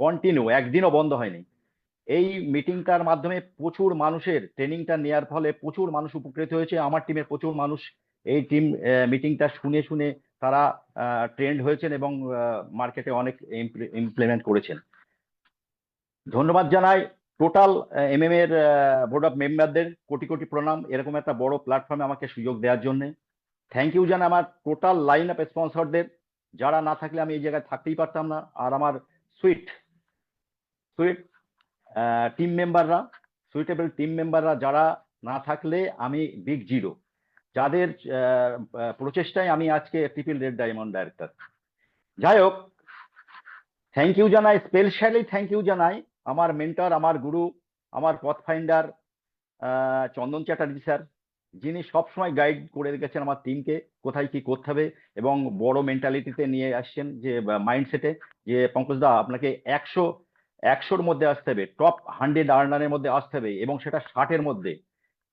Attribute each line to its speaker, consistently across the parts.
Speaker 1: Continue, একদিনও বন্ধ হয়নি। এই মিটিংটার মাধ্যমে প্রচুর মানুষের ট্রেনিংটা নেওয়ার ফলে প্রচুর মানুষ উপকৃত হয়েছে। আমার টিমের প্রচুর মানুষ এই টিম মিটিংটা শুনে শুনে তারা ট্রেন্ড হয়েছেন এবং মার্কেটে অনেক ইমপ্লিমেন্ট করেছেন। ধন্যবাদ জানাই টোটাল এমএম এর বোর্ড অফ মেম্বারদের, কোটি কোটি প্রণাম এরকম একটা বড় প্ল্যাটফর্মে আমাকে সুযোগ দেওয়ার জন্য। থ্যাংক ইউ জানাই আমার টোটাল লাইন অফ স্পন্সরদের, যারা না থাকলে আমি এই জায়গায় থাকতেই পারতাম না। আর আমার সুইট সুইট টিম মেম্বাররা, সুইটেবল টিম মেম্বাররা যারা না থাকলে আমি বিগ জিরো, যাদের প্রচেষ্টায় আমি আজকে ট্রিপল রেড ডায়মন্ড ডাইরেক্টর। যাই হোক, থ্যাংক ইউ জানাই, স্পেশালি থ্যাংক ইউ জানাই আমার মেন্টর, আমার গুরু, আমার পথ ফাইন্ডার চন্দন চ্যাটার্জি স্যার, যিনি সবসময় গাইড করে গেছেন আমার টিমকে কোথায় কি করতে হবে এবং বড় মেন্টালিটিতে নিয়ে আসছেন, যে মাইন্ডসেটে যে পঙ্কজদা আপনাকে 100-100-র মধ্যে আসতে হবে, টপ 100 আর্নারের মধ্যে আসতে হবে এবং সেটা 60-এর মধ্যে।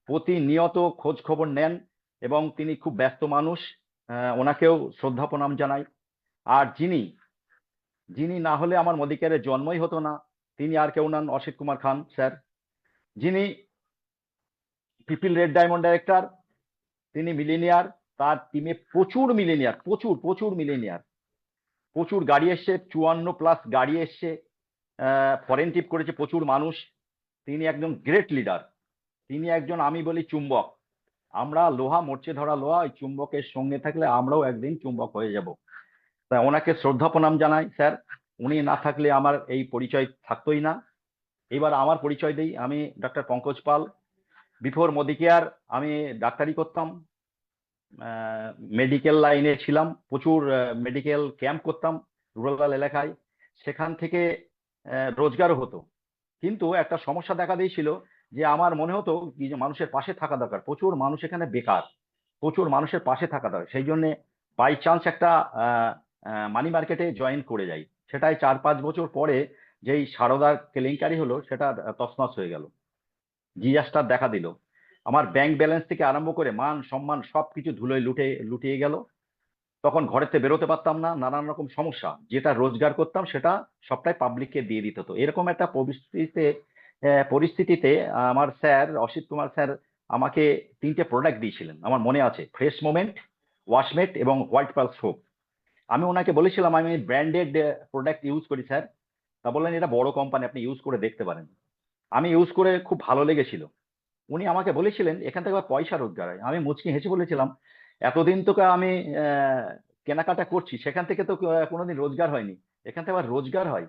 Speaker 1: প্রতিনিয়ত খোঁজ খবর নেন এবং তিনি খুব ব্যস্ত মানুষ, ওনাকেও শ্রদ্ধা প্রণাম জানাই। আর যিনি যিনি না হলে আমার মোদিকেয়ারের জন্মই হতো না, তিনি আর কেউ নন, অসিত কুমার খান স্যার, যিনি ট্রিপল রেড ডায়মন্ড ডাইরেক্টর। তিনি মিলিনিয়ার, তার টিমে প্রচুর মিলিনিয়ার, প্রচুর প্রচুর মিলিনিয়ার, প্রচুর গাড়ি এসছে, 54+ গাড়ি এসছে, ফরেন ট্রিপ করেছে প্রচুর মানুষ। তিনি একজন গ্রেট লিডার, তিনি একজন আমি বলি চুম্বক। আমরা লোহা, মরচে ধরা লোহা, ওই চুম্বকের সঙ্গে থাকলে আমরাও একদিন চুম্বক হয়ে যাব। তাই ওনাকে শ্রদ্ধা প্রণাম জানাই স্যার, উনি না থাকলে আমার এই পরিচয় থাকতোই না। এবার আমার পরিচয় দিই, আমি ডক্টর পঙ্কজ পাল। বিফোর মোদি কেয়ার আমি ডাক্তারি করতাম, মেডিকেল লাইনে ছিলাম, প্রচুর মেডিকেল ক্যাম্প করতাম রুরাল এলাকায়, সেখান থেকে রোজগারও হতো। কিন্তু একটা সমস্যা দেখা দিয়েছিল যে আমার মনে হতো কি যে মানুষের পাশে থাকা দরকার, প্রচুর মানুষ এখানে বেকার, প্রচুর মানুষের পাশে থাকা দরকার। সেই জন্য বাই চান্স একটা মানি মার্কেটে জয়েন করে যাই। সেটাই 4-5 বছর পরে যেই সারদার কেলেঙ্কারি হলো সেটা তছনছ হয়ে গেল, ডিজাস্টার দেখা দিল। আমার ব্যাংক ব্যালেন্স থেকে আরম্ভ করে মান সম্মান সবকিছু ধুলোয় লুটিয়ে গেল। তখন ঘরেতে বেরোতে পারতাম না, নানান রকম সমস্যা, যেটা রোজগার করতাম সেটা সবটাই পাবলিককে দিয়ে দিতে হতো। এরকম একটা পরিস্থিতিতে আমার স্যার অসিত কুমার স্যার আমাকে 3টে প্রোডাক্ট দিয়েছিলেন, আমার মনে আছে, ফ্রেশ মোমেন্ট, ওয়াশমেট এবং হোয়াইট পার্ল সোপ। আমি ওনাকে বলেছিলাম আমি ব্র্যান্ডেড প্রোডাক্ট ইউজ করি স্যার। তা বললেন এটা বড় কোম্পানি, আপনি ইউজ করে দেখতে পারেন। আমি ইউজ করে খুব ভালো লেগেছিল। উনি আমাকে বলেছিলেন এখান থেকে আবার পয়সা রোজগার হয়। আমি মুচকি হেসে বলেছিলাম এতদিন তো আমি আহ, কেনাকাটা করছি, সেখান থেকে তো কোনোদিন রোজগার হয়নি, এখান থেকে আবার রোজগার হয়।